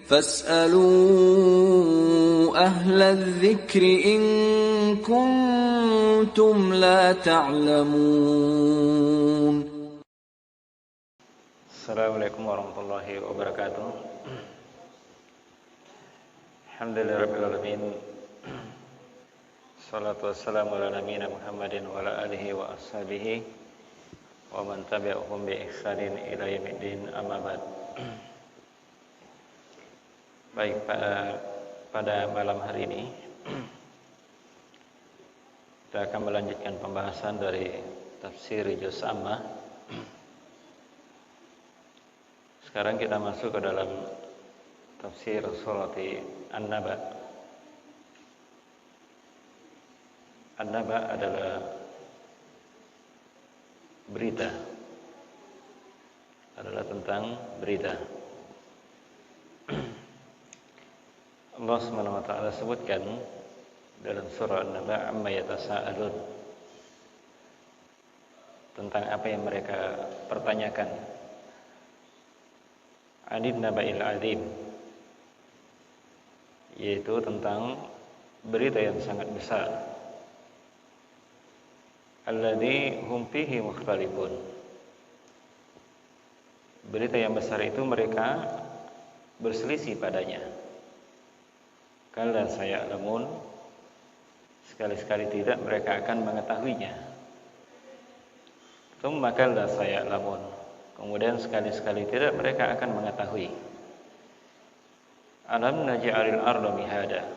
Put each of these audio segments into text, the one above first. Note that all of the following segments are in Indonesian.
فاسألوا أهل الذكر إن كنتم لا تعلمون. Assalamualaikum warahmatullahi wabarakatuh. Alhamdulillahirabbil alamin. Shalatu wassalamu ala nabiyyina Muhammadin wa ala alihi wa ashabihi wa man tabi'ahum bi ihsanin ila yaumiddin, amma ba'd. Baik, pada malam hari ini kita akan melanjutkan pembahasan dari tafsir Juz Ammah. Sekarang kita masuk ke dalam tafsir surat An-Naba. An-Naba adalah berita, adalah tentang berita. Allah Subhanahu wa taala sebutkan dalam surah An-Naba, amma yatasaalun, tentang apa yang mereka pertanyakan. Anin naba'il azim, yaitu tentang berita yang sangat besar. Alladzi hum fihi mukhtalifun, berita yang besar itu mereka berselisih padanya. Kalla saya'lamun, sekali-sekali tidak mereka akan mengetahuinya. Tsumma kalla saya'lamun, kemudian sekali-sekali tidak mereka akan mengetahui. Alam naj'alil arda mihada,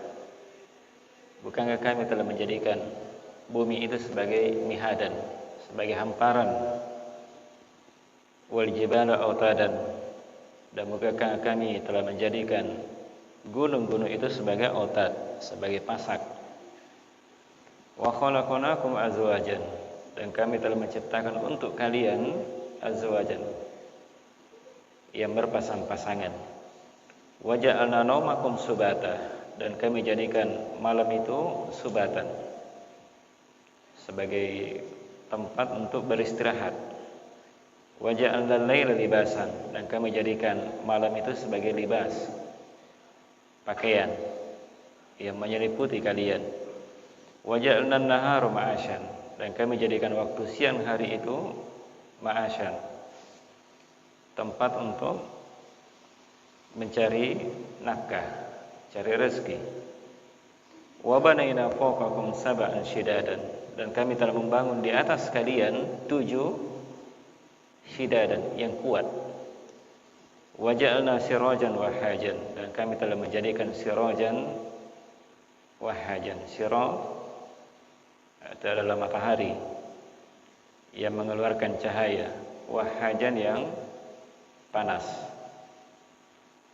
bukankah kami telah menjadikan bumi itu sebagai mihadan, sebagai hamparan. Wal jibala autadan, dan bukankah kami telah menjadikan gunung-gunung itu sebagai autad, sebagai pasak. Wa khalaqnakum azwajan, dan kami telah menciptakan untuk kalian azwajan, yang berpasang-pasangan. Wa ja'alna naumakum subata, dan kami jadikan malam itu subatan, sebagai tempat untuk beristirahat. Wa ja'alna al-laila libasan, dan kami jadikan malam itu sebagai libas, pakaian yang menyeliputi kalian. Wa ja'alna an-nahara ma'asyan, dan kami jadikan waktu siang hari itu ma'asyan, tempat untuk mencari nafkah, cari rezeki. Wa banayna fawqakum sab'an shidadan, dan kami telah membangun di atas kalian 7 shidadan, yang kuat. Wa ja'alna sirajan wahajan, dan kami telah menjadikan sirajan wahajan. Siraj itu adalah matahari yang mengeluarkan cahaya, wahajan yang panas.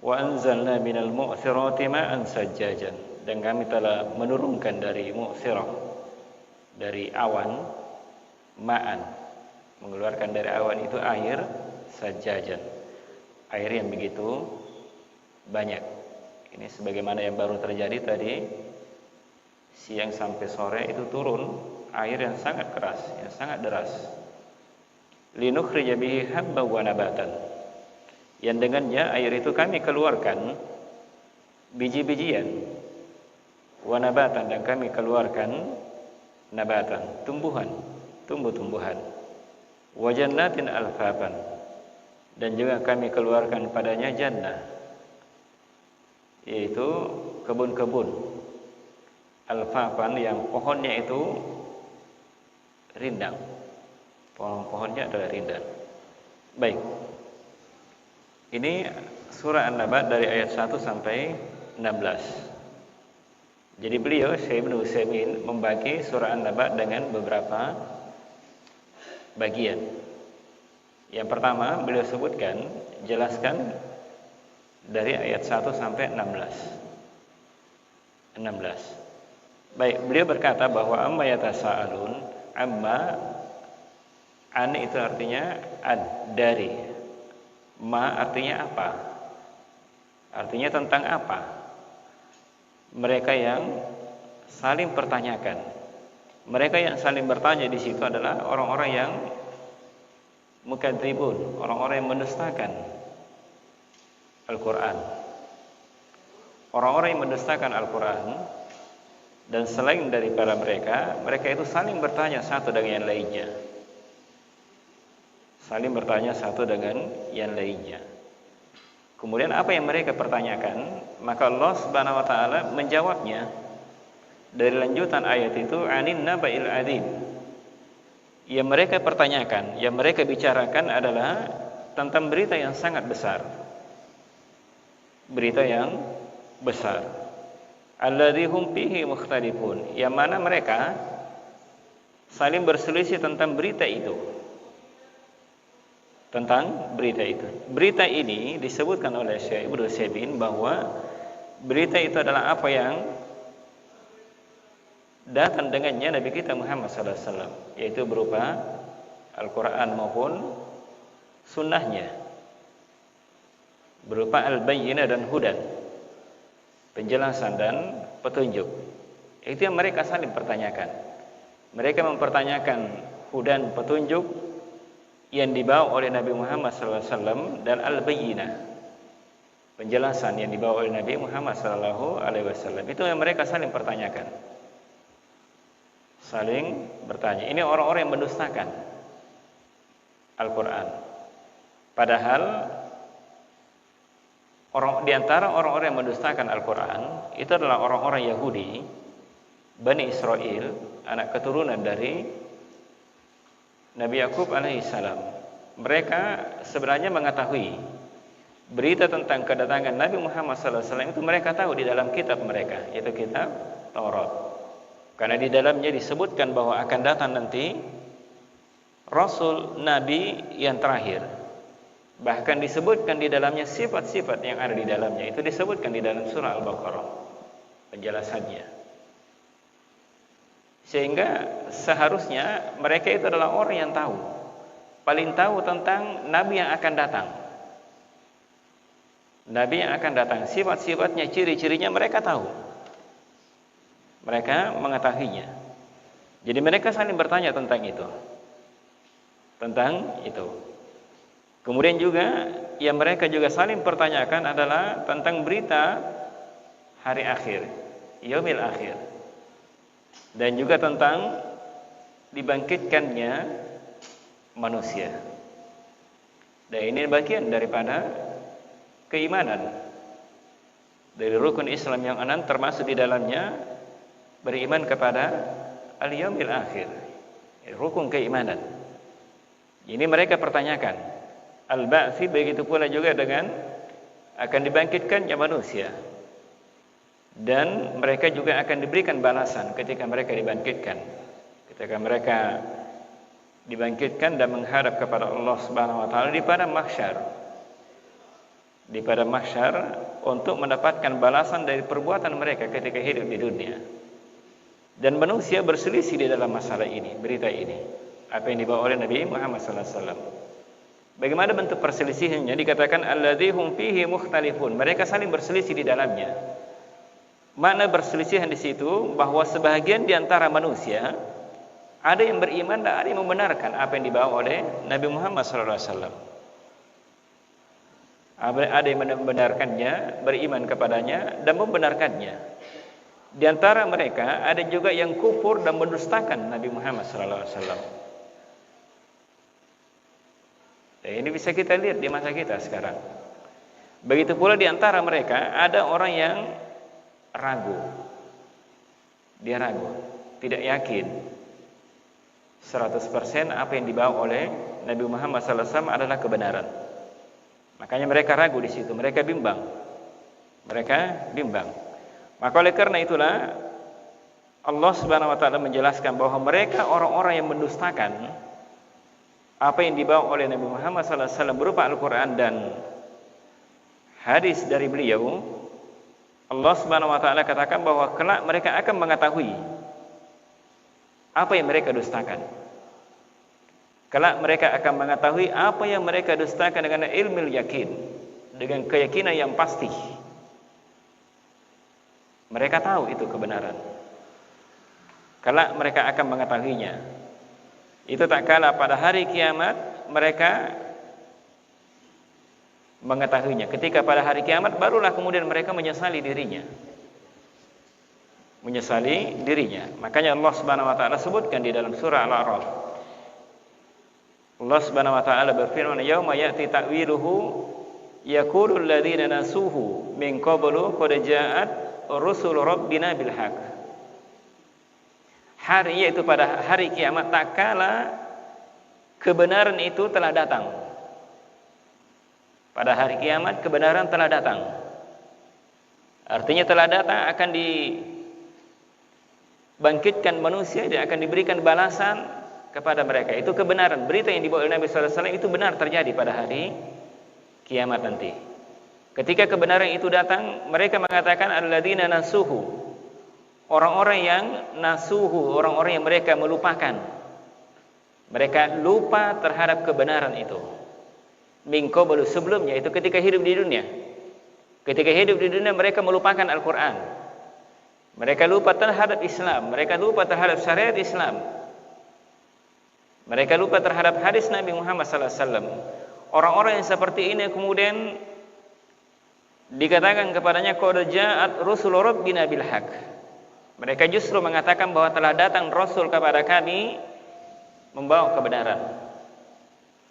Wa anzalna minal mu'thirati ma'an sajjajan, dan kami telah menurunkan dari mu'thirah, dari awan, ma'an, mengeluarkan dari awan itu air, sajjajan, air yang begitu banyak. Ini sebagaimana yang baru terjadi tadi siang sampai sore, itu turun air yang sangat keras, yang sangat deras. Linukhrija bihi habban wa nabatan, yang dengannya air itu kami keluarkan biji-bijian, wa nabatan, dan kami keluarkan nabatan, tumbuhan, tumbuh-tumbuhan. Wa jannatin alfaban, dan juga kami keluarkan padanya jannah, yaitu kebun-kebun, alfaban, yang pohonnya itu rindang, pohon-pohonnya adalah rindang. Baik, ini surah An-Naba dari ayat 1 sampai 16. Jadi beliau, Syekh Ibnu Utsaimin, membagi surah An-Naba dengan beberapa bagian. Yang pertama beliau sebutkan, jelaskan dari ayat 1 sampai 16. Baik, beliau berkata bahwa amma yatasaalun, amma, an itu artinya dari, ma artinya apa, artinya tentang apa. Mereka yang saling pertanyakan, mereka yang saling bertanya di situ adalah orang-orang yang mukadzibun, orang-orang yang mendustakan Al-Quran. orang-orang yang mendustakan Al-Quran dan selain daripada mereka itu saling bertanya satu dengan yang lainnya. Saling bertanya satu dengan yang lainnya. Kemudian apa yang mereka pertanyakan, maka Allah Subhanahu wa taala menjawabnya dari lanjutan ayat itu, anin naba'il adzim. Yang mereka pertanyakan, yang mereka bicarakan adalah tentang berita yang sangat besar. Berita yang besar. Alladzi hum fihi mukhtalifun. Yang mana mereka saling berselisih tentang berita itu. Tentang berita itu. Berita ini disebutkan oleh Syekh Ibnu Utsaimin bahwa berita itu adalah apa yang datang dengannya Nabi kita Muhammad sallallahu alaihi wasallam, yaitu berupa Al-Qur'an maupun sunnahnya, berupa al-bayyinah dan hudan, penjelasan dan petunjuk. Itu yang mereka saling pertanyakan. Mereka mempertanyakan hudan, petunjuk yang dibawa oleh Nabi Muhammad sallallahu alaihi wasallam, dan al-bayyinah, penjelasan yang dibawa oleh Nabi Muhammad sallallahu alaihi wasallam. Itu yang mereka saling pertanyakan. Saling bertanya. Ini orang-orang yang mendustakan Al-Quran. Padahal di antara orang-orang yang mendustakan Al-Quran itu adalah orang-orang Yahudi, Bani Israel, anak keturunan dari Nabi Yakub alaihissalam. Mereka sebenarnya mengetahui berita tentang kedatangan Nabi Muhammad sallallahu alaihi wasallam itu mereka tahu di dalam kitab mereka, yaitu kitab Taurat. Karena di dalamnya disebutkan bahwa akan datang nanti Rasul Nabi yang terakhir. Bahkan disebutkan di dalamnya sifat-sifat yang ada di dalamnya. Itu disebutkan di dalam surah Al-Baqarah, penjelasannya. Sehingga seharusnya mereka itu adalah orang yang tahu, paling tahu tentang Nabi yang akan datang. Nabi yang akan datang, sifat-sifatnya, ciri-cirinya mereka tahu. Mereka mengetahuinya. Jadi mereka saling bertanya tentang itu. Tentang itu. Kemudian juga yang mereka juga saling pertanyakan adalah tentang berita hari akhir, yaumil akhir. Dan juga tentang dibangkitkannya manusia. Dan ini bagian daripada keimanan. Dari rukun Islam yang 6 termasuk di dalamnya beriman kepada al-yaumil akhir, rukun keimanan. Ini mereka pertanyakan. Al-ba'tsi, begitu pula juga dengan akan dibangkitkannya manusia. Dan mereka juga akan diberikan balasan ketika mereka dibangkitkan. Ketika mereka dibangkitkan dan menghadap kepada Allah Subhanahu wa taala di padang mahsyar. Di padang mahsyar untuk mendapatkan balasan dari perbuatan mereka ketika hidup di dunia. Dan manusia berselisih di dalam masalah ini, berita ini, apa yang dibawa oleh Nabi Muhammad sallallahu alaihi wasallam. Bagaimana bentuk perselisihannya? Dikatakan alladzi hum fihi mukhtalifun. Mereka saling berselisih di dalamnya. Makna berselisihan di situ bahwa sebahagian di antara manusia ada yang beriman dan ada yang membenarkan apa yang dibawa oleh Nabi Muhammad sallallahu alaihi wasallam. Ada yang membenarkannya, beriman kepadanya dan membenarkannya. Di antara mereka ada juga yang kufur dan mendustakan Nabi Muhammad sallallahu alaihi wasallam. Ini bisa kita lihat di masa kita sekarang. Begitu pula di antara mereka ada orang yang ragu. Dia ragu, tidak yakin 100% apa yang dibawa oleh Nabi Muhammad sallallahu alaihi wasallam adalah kebenaran. Makanya mereka ragu di situ, mereka bimbang. Mereka bimbang. Maka oleh karena itulah Allah Subhanahu wa taala menjelaskan bahwa mereka orang-orang yang mendustakan apa yang dibawa oleh Nabi Muhammad sallallahu alaihi wasallam berupa Al-Qur'an dan hadis dari beliau. Allah Subhanahu wa taala katakan bahwa kelak mereka akan mengetahui apa yang mereka dustakan. Kelak mereka akan mengetahui apa yang mereka dustakan dengan ilmu yakin, dengan keyakinan yang pasti. Mereka tahu itu kebenaran. Kelak mereka akan mengetahuinya. Itu tak kala pada hari kiamat mereka mengetahuinya. Ketika pada hari kiamat barulah kemudian mereka menyesali dirinya. Menyesali dirinya. Makanya Allah Subhanahu wa taala sebutkan di dalam surah Al-A'raf. Allah Subhanahu wa taala berfirman, "Yauma ya'ti ta'wiluhu yaqulu alladziina nasuhu min qablu qad ja'at rusul rabbina bil haqq." Hari, yaitu pada hari kiamat, tak kala kebenaran itu telah datang. Pada hari kiamat kebenaran telah datang. Artinya telah datang, akan dibangkitkan manusia dan akan diberikan balasan kepada mereka. Itu kebenaran. Berita yang dibawa oleh Nabi sallallahu alaihi wasallam itu benar terjadi pada hari kiamat nanti. Ketika kebenaran itu datang, mereka mengatakan alladzina nasuhu. Orang-orang yang nasuhu, orang-orang yang mereka melupakan. Mereka lupa terhadap kebenaran itu. Min qablu, sebelumnya, itu ketika hidup di dunia. Ketika hidup di dunia mereka melupakan Al-Quran. Mereka lupa terhadap Islam. Mereka lupa terhadap syariat Islam. Mereka lupa terhadap hadis Nabi Muhammad SAW. Orang-orang yang seperti ini kemudian dikatakan kepadanya qad ja'at rusul rabbina bil haqq. Mereka justru mengatakan bahwa telah datang Rasul kepada kami membawa kebenaran.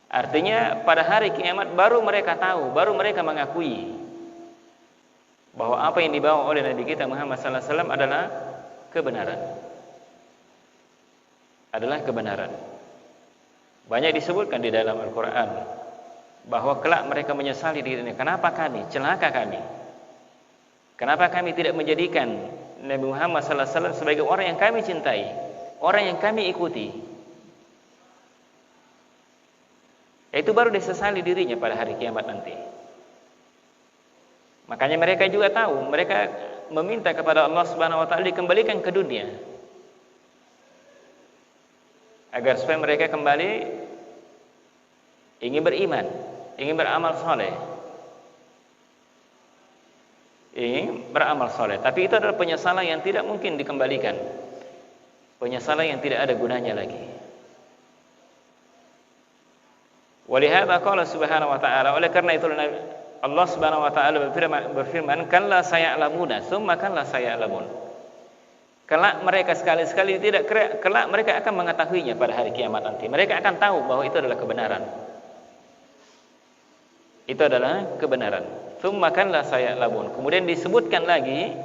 Artinya pada hari kiamat baru mereka tahu, baru mereka mengakui bahwa apa yang dibawa oleh Nabi kita Muhammad SAW adalah kebenaran. Adalah kebenaran. Banyak disebutkan di dalam Al-Quran bahwa kelak mereka menyesali dirinya. Kenapa kami? Celaka kami. Kenapa kami tidak menjadikan Nabi Muhammad SAW sebagai orang yang kami cintai, orang yang kami ikuti? Itu baru disesali dirinya pada hari kiamat nanti. Makanya mereka juga tahu, mereka meminta kepada Allah Subhanahu wa taala dikembalikan ke dunia agar supaya mereka kembali ingin beriman, ingin beramal soleh. Ingin beramal soleh. Tapi itu adalah penyesalan yang tidak mungkin dikembalikan. Penyesalan yang tidak ada gunanya lagi. Walihada qala subhanahu wa ta'ala, oleh karena itu Allah Subhanahu wa taala berfirman, "Kalla saya'lamuna, tsumma kalla saya'lamun." Kelak mereka sekali-sekali tidak, kelak mereka akan mengetahuinya pada hari kiamat nanti. Mereka akan tahu bahwa itu adalah kebenaran. Itu adalah kebenaran. Tsumma kalla saya'lamun. Kemudian disebutkan lagi,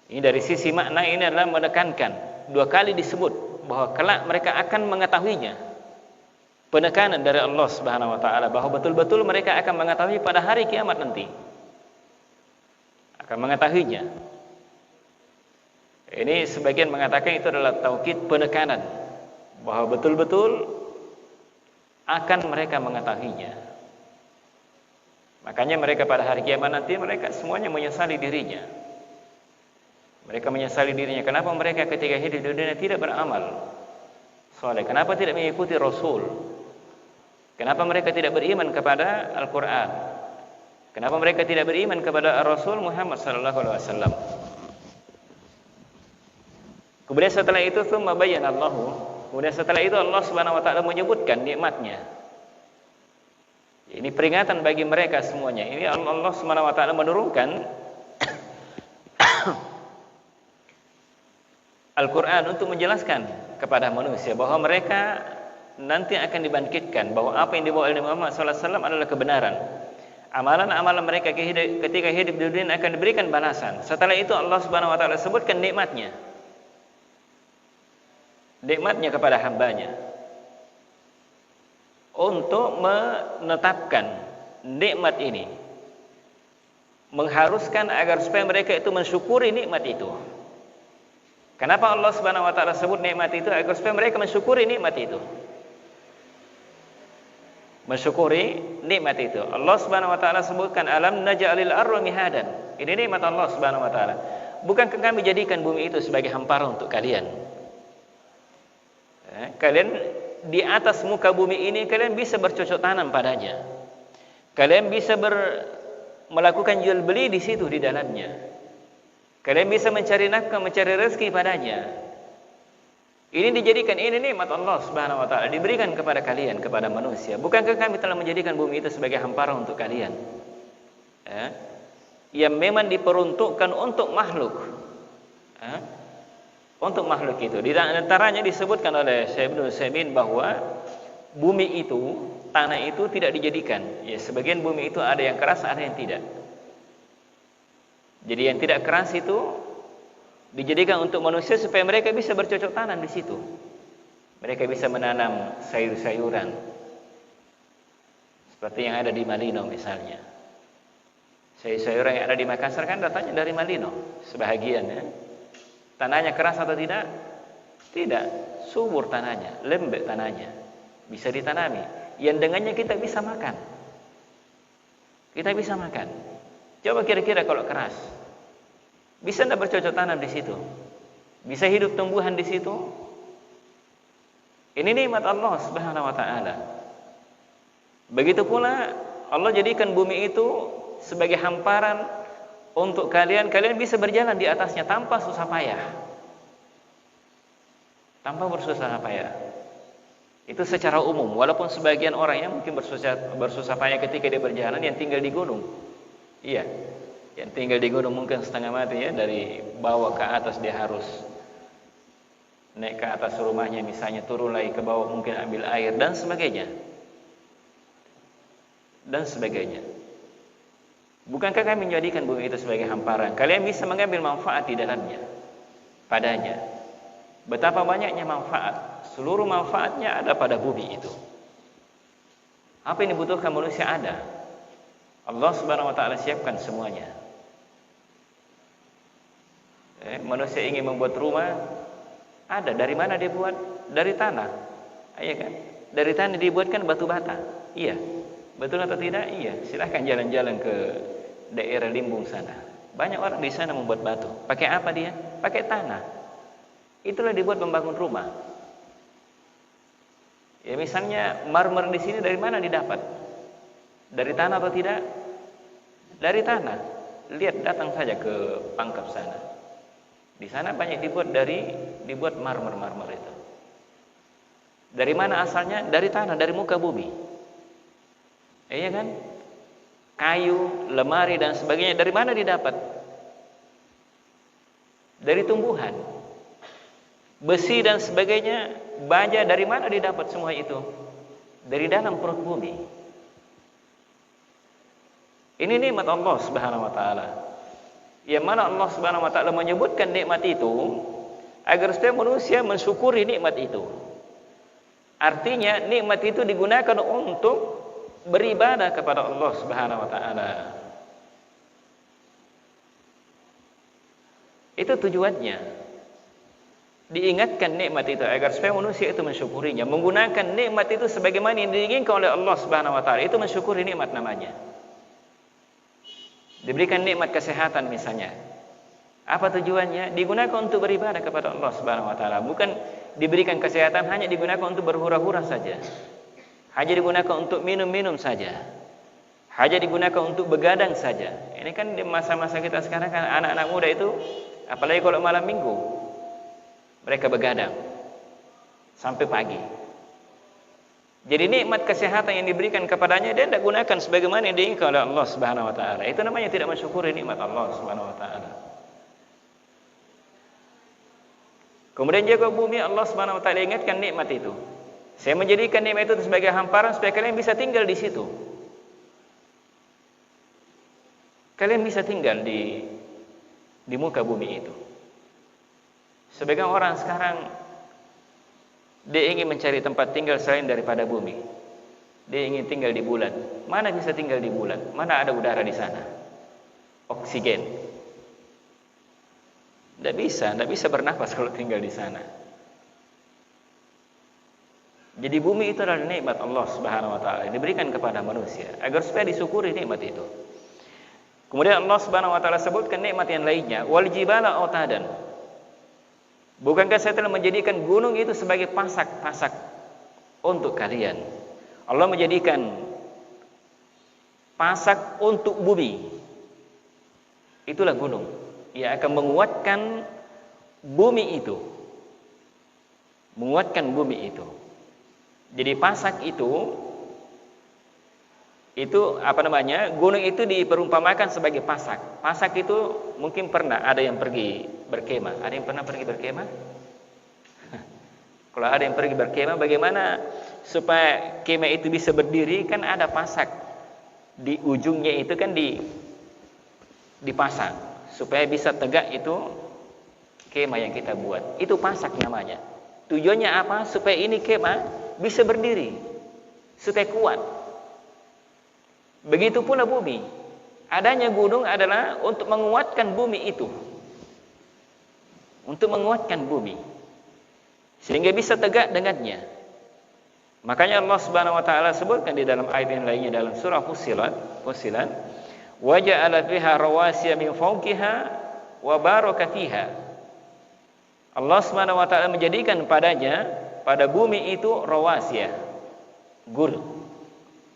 ini dari sisi makna ini adalah menekankan, dua kali disebut bahwa kelak mereka akan mengetahuinya. Penekanan dari Allah Subhanahu wa taala bahwa betul-betul mereka akan mengetahui pada hari kiamat nanti. Akan mengetahuinya. Ini sebagian mengatakan itu adalah taukid, penekanan bahwa betul-betul akan mereka mengetahuinya. Makanya mereka pada hari kiamat nanti mereka semuanya menyesali dirinya. Mereka menyesali dirinya. Kenapa mereka ketika hidup di dunia tidak beramal soleh? Kenapa tidak mengikuti Rasul? Kenapa mereka tidak beriman kepada Al-Quran? Kenapa mereka tidak beriman kepada Rasul Muhammad SAW? Kemudian setelah itu, kemudian setelah itu Allah Subhanahu wa taala menyebutkan nikmatnya. Ini peringatan bagi mereka semuanya. Ini Allah Subhanahu wa taala menurunkan Al-Quran untuk menjelaskan kepada manusia bahwa mereka nanti akan dibangkitkan, bahwa apa yang dibawa oleh Muhammad SAW adalah kebenaran. Amalan-amalan mereka ketika hidup di dunia akan diberikan balasan. Setelah itu Allah Subhanahu wa taala sebutkan nikmatnya. Nikmatnya kepada hambanya. Untuk menetapkan nikmat ini, mengharuskan agar supaya mereka itu mensyukuri nikmat itu. Kenapa Allah Subhanahu wa taala sebut nikmat itu? Agar supaya mereka mensyukuri nikmat itu. Mensyukuri nikmat itu. Allah Subhanahu wa taala sebutkan alam naj'alil arda mihadan. Ini nikmat Allah Subhanahu wa taala. Bukankah kami jadikan bumi itu sebagai hamparan untuk kalian? Kalian di atas muka bumi ini kalian bisa bercocok tanam padanya. Kalian bisa melakukan jual beli di situ di dalamnya. Kalian bisa mencari nafkah, mencari rezeki padanya. Ini dijadikan, ini nikmat Allah Subhanahu wa taala, diberikan kepada kalian, kepada manusia. Bukankah kami telah menjadikan bumi itu sebagai hamparan untuk kalian? Ya. Yang memang diperuntukkan untuk makhluk. Ya. Untuk makhluk itu. Di antaranya disebutkan oleh Syekh Ibnu Utsaimin bahwa bumi itu, tanah itu tidak dijadikan. Ya, sebagian bumi itu ada yang keras, ada yang tidak. Jadi yang tidak keras itu dijadikan untuk manusia supaya mereka bisa bercocok tanam di situ. Mereka bisa menanam sayur-sayuran. Seperti yang ada di Malino misalnya. Sayur-sayuran yang ada di Makassar kan datangnya dari Malino, sebahagian ya. Tanahnya keras atau tidak? Tidak, subur tanahnya, lembek tanahnya. Bisa ditanami. Yang dengannya kita bisa makan. Kita bisa makan. Coba kira-kira kalau keras. Bisa tidak bercocok tanam di situ? Bisa hidup tumbuhan di situ? Ini nikmat Allah Subhanahu wa taala. Begitu pula Allah jadikan bumi itu sebagai hamparan untuk kalian bisa berjalan di atasnya tanpa susah payah. Tanpa bersusah payah. Itu secara umum, walaupun sebagian orang yang mungkin bersusah payah ketika dia berjalan yang tinggal di gunung. Iya. Yang tinggal di gunung mungkin setengah mati ya, dari bawah ke atas dia harus naik ke atas rumahnya misalnya, turun lagi ke bawah mungkin ambil air dan sebagainya. Dan sebagainya. Bukankah kami menjadikan bumi itu sebagai hamparan? Kalian bisa mengambil manfaat di dalamnya, padanya. Betapa banyaknya manfaat. Seluruh manfaatnya ada pada bumi itu. Apa yang dibutuhkan manusia ada. Allah Subhanahu wa taala siapkan semuanya. Manusia ingin membuat rumah, ada. Dari mana dia buat? Dari tanah. Iya kan? Dari tanah dibuatkan batu bata. Iya. Betul atau tidak? Iya. Silahkan jalan-jalan ke daerah Limbung sana. Banyak orang di sana membuat batu. Pakai apa dia? Pakai tanah. Itulah dibuat membangun rumah. Ya misalnya marmer di sini dari mana didapat? Dari tanah atau tidak? Dari tanah. Lihat, datang saja ke Pangkep sana. Di sana banyak dibuat marmer itu. Dari mana asalnya? Dari tanah, dari muka bumi. Iya kan? Kayu, lemari dan sebagainya dari mana didapat? Dari tumbuhan. Besi dan sebagainya, baja dari mana didapat semua itu? Dari dalam perut bumi. Ini nikmat Allah Subhanahu wa taala. Yang mana Allah Subhanahu wa taala menyebutkan nikmat itu agar supaya manusia mensyukuri nikmat itu. Artinya nikmat itu digunakan untuk beribadah kepada Allah Subhanahu wa taala. Itu tujuannya. Diingatkan nikmat itu agar supaya manusia itu mensyukurinya, menggunakan nikmat itu sebagaimana yang diinginkan oleh Allah Subhanahu wa taala. Itu mensyukuri nikmat namanya. Diberikan nikmat kesehatan misalnya. Apa tujuannya? Digunakan untuk beribadah kepada Allah Subhanahu wa taala. Bukan diberikan kesehatan hanya digunakan untuk berhura-hura saja. Hanya digunakan untuk minum-minum saja. Hanya digunakan untuk begadang saja. Ini kan di masa-masa kita sekarang kan anak-anak muda itu, apalagi kalau malam minggu, mereka begadang sampai pagi. Jadi nikmat kesehatan yang diberikan kepadanya dia tidak gunakan sebagaimana yang diinginkan oleh Allah Subhanahu wa taala. Itu namanya tidak mensyukuri nikmat Allah Subhanahu wa taala. Kemudian juga bumi Allah Subhanahu wa taala ingatkan nikmat itu. Saya menjadikan nikmat itu sebagai hamparan supaya kalian bisa tinggal di situ. Kalian bisa tinggal di muka bumi itu. Sebagian orang sekarang dia ingin mencari tempat tinggal selain daripada bumi. Dia ingin tinggal di bulan. Mana bisa tinggal di bulan? Mana ada udara di sana? Oksigen. Tidak bisa bernafas kalau tinggal di sana. Jadi bumi itu adalah nikmat Allah Subhanahu wa taala yang diberikan kepada manusia agar supaya disyukuri nikmat itu. Kemudian Allah Subhanahu wa taala sebutkan nikmat yang lainnya, wal jibala autadan. Bukankah saya telah menjadikan gunung itu sebagai pasak-pasak untuk kalian? Allah menjadikan pasak untuk bumi. Itulah gunung. Ia akan menguatkan bumi itu. menguatkan bumi itu. Jadi pasak itu apa namanya? Gunung itu diperumpamakan sebagai pasak. Pasak itu mungkin pernah ada yang pergi berkemah. Ada yang pernah pergi berkemah? Kalau ada yang pergi berkemah, bagaimana supaya kemah itu bisa berdiri? Kan ada pasak di ujungnya itu kan dipasang supaya bisa tegak itu kemah yang kita buat. Itu pasak namanya. Tujuannya apa? Supaya ini kemah bisa berdiri, supaya kuat. Begitu pula bumi. Adanya gunung adalah untuk menguatkan bumi itu. Untuk menguatkan bumi. Sehingga bisa tegak dengannya. Makanya Allah Subhanahu wa taala sebutkan di dalam ayat yang lainnya dalam surah Fussilat, wa ja'ala fiha rawasiya min fawqiha wa baraka fiha. Allah Subhanahu wa taala menjadikan pada bumi itu rawasiya,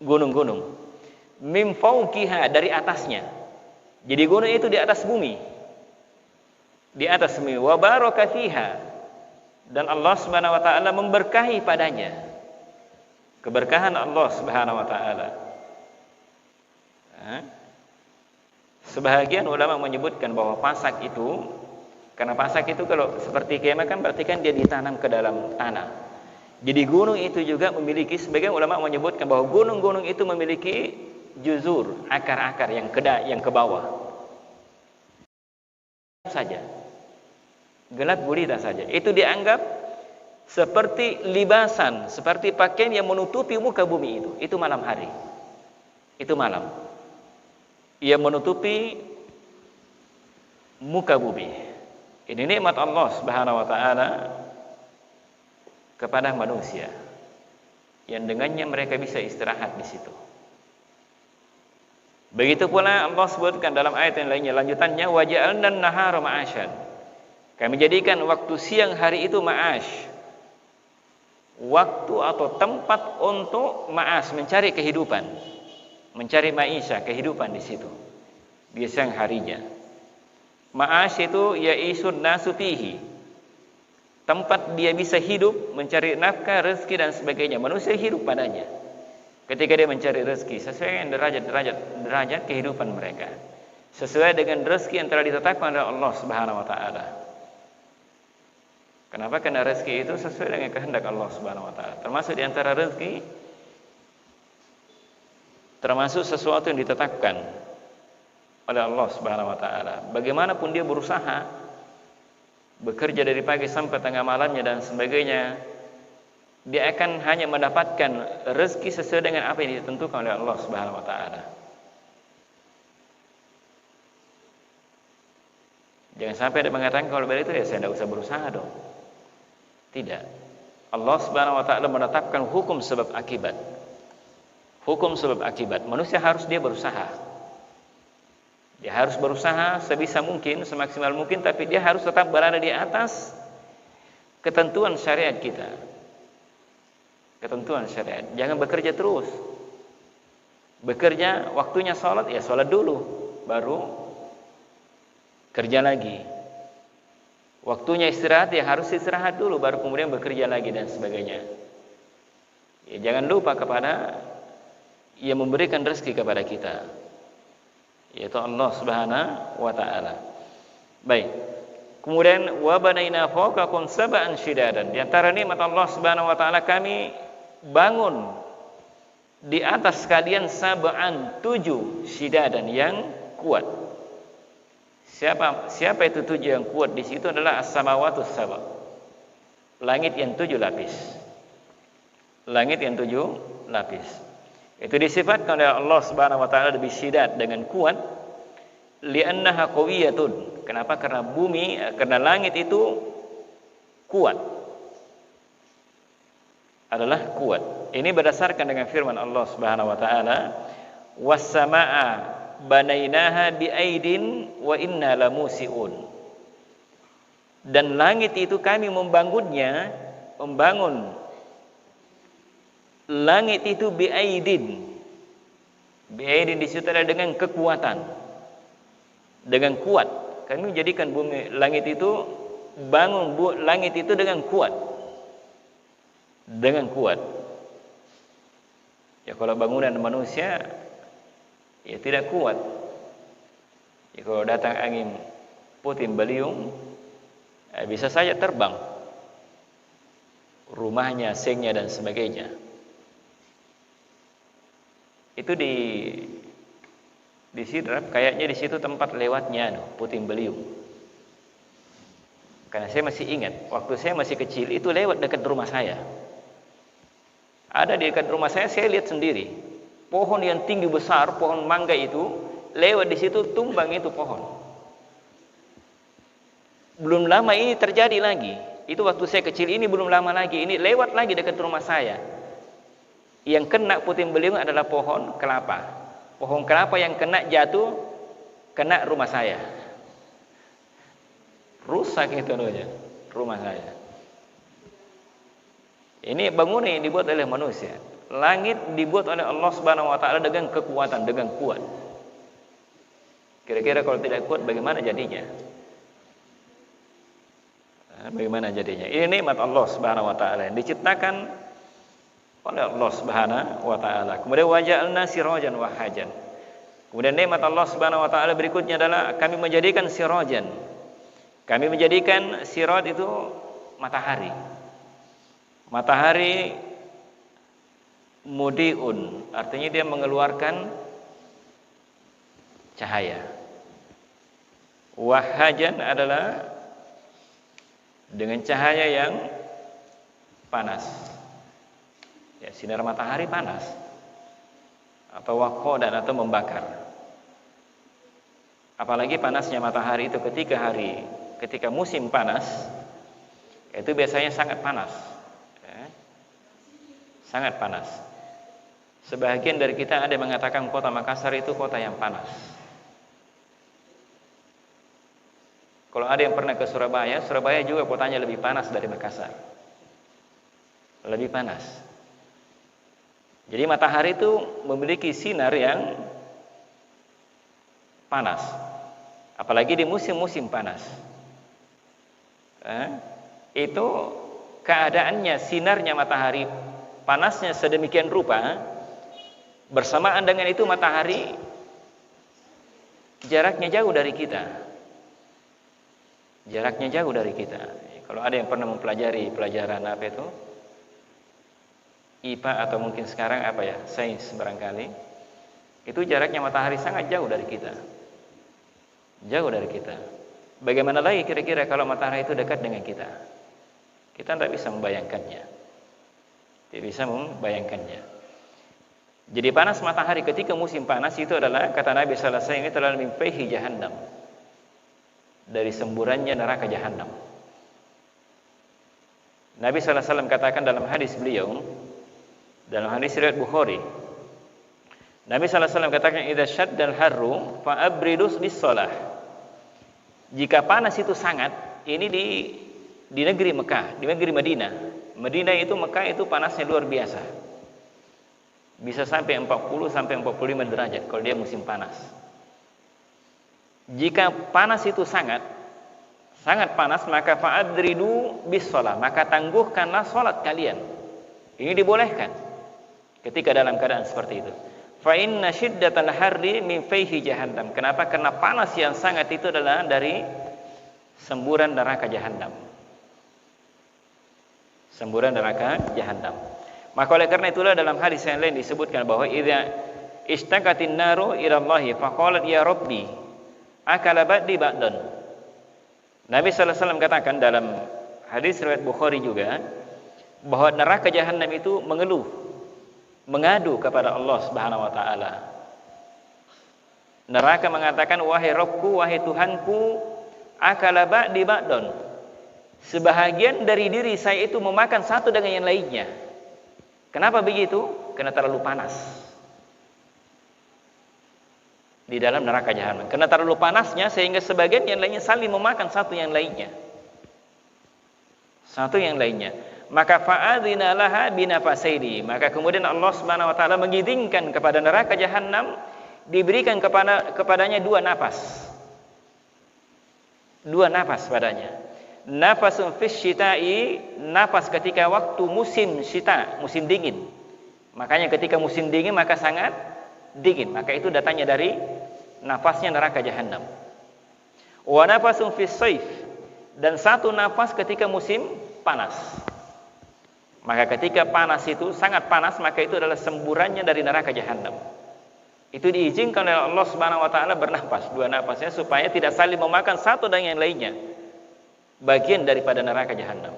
gunung-gunung. Min fawqiha, dari atasnya. Jadi gunung itu di atas bumi. Di atas bumi. Wa baraka fiha. Dan Allah Subhanahu wa taala memberkahi padanya. Keberkahan Allah Subhanahu wa taala. Sebahagian ulama menyebutkan bahwa pasak itu, karena pasak itu kalau seperti kemah kan berarti kan dia ditanam ke dalam tanah. Jadi gunung itu juga memiliki, sebagian ulama menyebutkan bahwa gunung-gunung itu memiliki juzur, akar-akar yang ke bawah. Saja. Gelap gulita saja. Itu dianggap seperti libasan, seperti pakaian yang menutupi muka bumi itu. Itu malam hari. Itu malam. Ia menutupi muka bumi. Ini nikmat Allah Subhanahu wa taala kepada manusia. Yang dengannya mereka bisa istirahat di situ. Begitu pula Allah sebutkan dalam ayat yang lainnya, lanjutannya, wa ja'alna an-nahara ma'asyan. Kami jadikan waktu siang hari itu ma'ash. Waktu atau tempat untuk ma'as, mencari kehidupan. Mencari maisha, kehidupan di situ. Di siang harinya. Ma'ash itu ya'isun nasu fihi. Tempat dia bisa hidup, mencari nafkah, rezeki dan sebagainya. Manusia hidup padanya. Ketika dia mencari rezeki sesuai dengan derajat kehidupan mereka, sesuai dengan rezeki yang telah ditetapkan oleh Allah Subhanahu wa taala. Kenapa? Karena rezeki itu sesuai dengan kehendak Allah Subhanahu wa taala. Termasuk di antara rezeki, termasuk sesuatu yang ditetapkan oleh Allah Subhanahu wa taala. Bagaimanapun dia berusaha bekerja dari pagi sampai tengah malamnya dan sebagainya, dia akan hanya mendapatkan rezeki sesuai dengan apa yang ditentukan oleh Allah Subhanahu wa taala. Jangan sampai dia mengatakan kalau begitu ya saya tidak usah berusaha dong. Tidak. Allah Subhanahu wa taala menetapkan hukum sebab akibat. Hukum sebab akibat. Manusia harus dia berusaha. Dia harus berusaha sebisa mungkin, semaksimal mungkin, tapi dia harus tetap berada di atas ketentuan syariat kita. Ketentuan syariat. Jangan bekerja terus. Bekerja, waktunya sholat, ya sholat dulu. Baru kerja lagi. Waktunya istirahat, ya harus istirahat dulu. Baru kemudian bekerja lagi dan sebagainya. Ya, jangan lupa kepada yang memberikan rezeki kepada kita, yaitu Allah Subhanahu wa ta'ala. Baik. Kemudian, wa banaina fawqakum sab'an shidadan. Di antara nikmat Allah Subhanahu wa ta'ala, kami bangun di atas kalian sab'an, 7 shidadan yang kuat. Siapa itu 7 yang kuat? Di situ adalah as-samawatus sab'. Langit yang 7 lapis. Langit yang 7 lapis. Itu disifatkan oleh Allah Subhanahu wa taala lebih syidad, dengan kuat. Li'annaha qawiyatun. Kenapa? Karena karena langit itu kuat. Adalah kuat. Ini berdasarkan dengan firman Allah Subhanahu wa taala, was-samaa'a banainaha bi'aidin wa inna lamusiun. Dan langit itu kami membangun langit itu bi'aidin. Bi'aidin di situ adalah dengan kekuatan. Dengan kuat. Kami menjadikan langit itu, langit itu dengan kuat. dengan kuat. Ya kalau bangunan manusia ya tidak kuat. Ya kalau datang angin puting beliung bisa saja terbang rumahnya, sengnya dan sebagainya. Itu di Sidrap, kayaknya di situ tempat lewatnya puting beliung. Karena saya masih ingat, waktu saya masih kecil itu lewat dekat rumah saya. Ada di dekat rumah saya lihat sendiri. Pohon yang tinggi besar, pohon mangga itu, lewat di situ tumbang itu pohon. Belum lama ini terjadi lagi. Itu waktu saya kecil, ini belum lama lagi. Ini lewat lagi dekat rumah saya. Yang kena puting beliung adalah pohon kelapa. Pohon kelapa yang kena jatuh, kena rumah saya. Rusak itu rumah saya. Ini bangunan yang dibuat oleh manusia. Langit dibuat oleh Allah Subhanahu wa taala dengan kekuatan, dengan kuat. Kira-kira kalau tidak kuat bagaimana jadinya? Bagaimana jadinya? Ini nikmat Allah Subhanahu wa taala yang diciptakan oleh Allah Subhanahu wa taala. Kemudian waja'alna sirajan wahajan. Kemudian nikmat Allah Subhanahu wa taala berikutnya adalah kami menjadikan sirajan. Kami menjadikan siraj itu matahari. Matahari mudiun, artinya dia mengeluarkan cahaya. Wahajan adalah dengan cahaya yang panas. Ya, sinar matahari panas. Atau waqadan atau membakar. Apalagi panasnya matahari itu ketika musim panas, itu biasanya sangat panas. Ya. Sangat panas. Sebagian dari kita ada yang mengatakan kota Makassar itu kota yang panas. Kalau ada yang pernah ke Surabaya, Surabaya juga kotanya lebih panas dari Makassar. Lebih panas. Jadi matahari itu memiliki sinar yang panas. Apalagi di musim-musim panas. Itu keadaannya, sinarnya matahari, panasnya sedemikian rupa, bersamaan dengan itu matahari jaraknya jauh dari kita. Jaraknya jauh dari kita. Kalau ada yang pernah mempelajari pelajaran apa itu? IPA atau mungkin sekarang apa ya? Sains barangkali. Itu jaraknya matahari sangat jauh dari kita. Jauh dari kita. Bagaimana lagi kira-kira kalau matahari itu dekat dengan kita? Kita tidak bisa membayangkannya. Tidak bisa membayangkannya. Jadi panas matahari ketika musim panas itu adalah, kata Nabi sallallahu alaihi wasallam, ini adalah min fayhi jahannam. Dari semburannya neraka jahannam. Nabi sallallahu alaihi wasallam katakan dalam hadis beliau, dalam hadis riwayat Bukhari, Nabi sallallahu alaihi wasallam katakan, idza syaddal harru fa abridus lis-shalah. Jika panas itu sangat, ini di negeri Mekah, di negeri Madinah. Madinah itu, Mekah itu panasnya luar biasa. Bisa sampai 40 sampai 45 derajat kalau dia musim panas. Jika panas itu sangat panas, maka fa'adridu bis-shalah, maka tangguhkanlah salat kalian. Ini dibolehkan ketika dalam keadaan seperti itu. Fa inna syiddatal harri min fayhi jahannam. Kenapa? Karena panas yang sangat itu adalah dari semburan neraka jahannam. Semburan neraka jahannam. Maka oleh karena itulah dalam hadis yang lain disebutkan bahwa idza istaqatin naru ila Allah faqalat ya rabbi akala ba'di ba'dan. Nabi sallallahu alaihi wasallam katakan dalam hadis riwayat Bukhari juga bahwa neraka jahannam itu mengeluh, mengadu kepada Allah Subhanahu wa taala. Neraka mengatakan, wahai Rabbku, wahai Tuhanku, akala ba'di ba'dan. Sebahagian dari diri saya itu memakan satu dengan yang lainnya. Kenapa begitu? Karena terlalu panas di dalam neraka jahanam. Karena terlalu panasnya sehingga sebagian yang lainnya saling memakan satu yang lainnya. Satu yang lainnya. Maka fa'adzina laha binafasaini. Maka kemudian Allah Subhanahu wa taala mengizinkan kepada neraka jahanam diberikan kepadanya dua nafas. Dua nafas padanya. Nafasun fis syita'i, nafas ketika waktu musim syita, musim dingin. Makanya ketika musim dingin maka sangat dingin. Maka itu datangnya dari nafasnya neraka jahanam. Wa nafasun fis sayf, dan satu nafas ketika musim panas. Maka ketika panas itu sangat panas, maka itu adalah semburannya dari neraka jahanam. Itu diizinkan oleh Allah Subhanahu wa taala bernafas, dua nafasnya, supaya tidak saling memakan satu dengan yang lainnya. Bagian daripada neraka jahanam.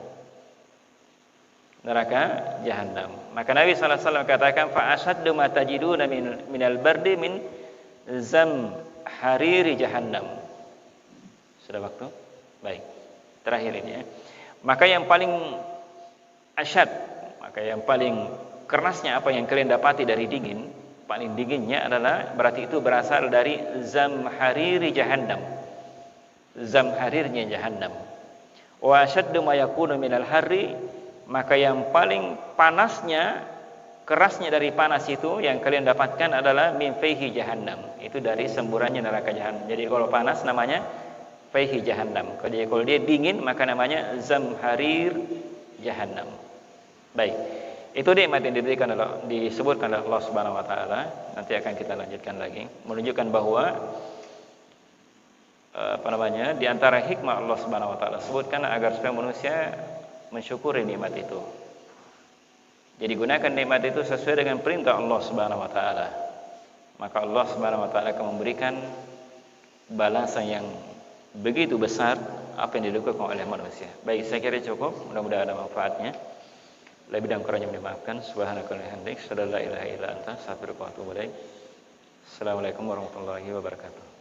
Neraka jahanam. Maka Nabi sallallahu alaihi wasallam katakan, fa ashaddu ma tajiduna minal bardi min zamhariri jahannam. Sudah waktu? Baik. Terakhir ini ya. Maka yang paling asyad, maka yang paling kerasnya apa yang kalian dapati dari dingin, paling dinginnya adalah berarti itu berasal dari zamhariri jahannam. Zamharirnya jahannam. Wa asyaddu ma yakunu minal harri, maka yang paling panasnya, kerasnya dari panas itu yang kalian dapatkan adalah min fayhi jahannam. Itu dari semburannya neraka jahannam. Jadi kalau panas namanya fayhi jahannam. Kalau dia dingin maka namanya zamharir jahannam. Baik. Itu nikmat yang disebutkan oleh Allah Subhanahu wa taala. Nanti akan kita lanjutkan lagi, menunjukkan bahwa di antara hikmah Allah Subhanahu wa taala sebutkan agar supaya manusia mensyukuri nikmat itu. Jadi gunakan nikmat itu sesuai dengan perintah Allah Subhanahu wa taala. Maka Allah Subhanahu wa taala akan memberikan balasan yang begitu besar apa yang dilakukan oleh manusia. Baik, saya kira cukup, mudah-mudahan ada manfaatnya. Lebih dan kurangnya dimaafkan. Subhanakallahumma wa bihamdika, asyhadu an la ilaha illa anta, astaghfiruka wa atubu ilaik. Assalamualaikum warahmatullahi wabarakatuh.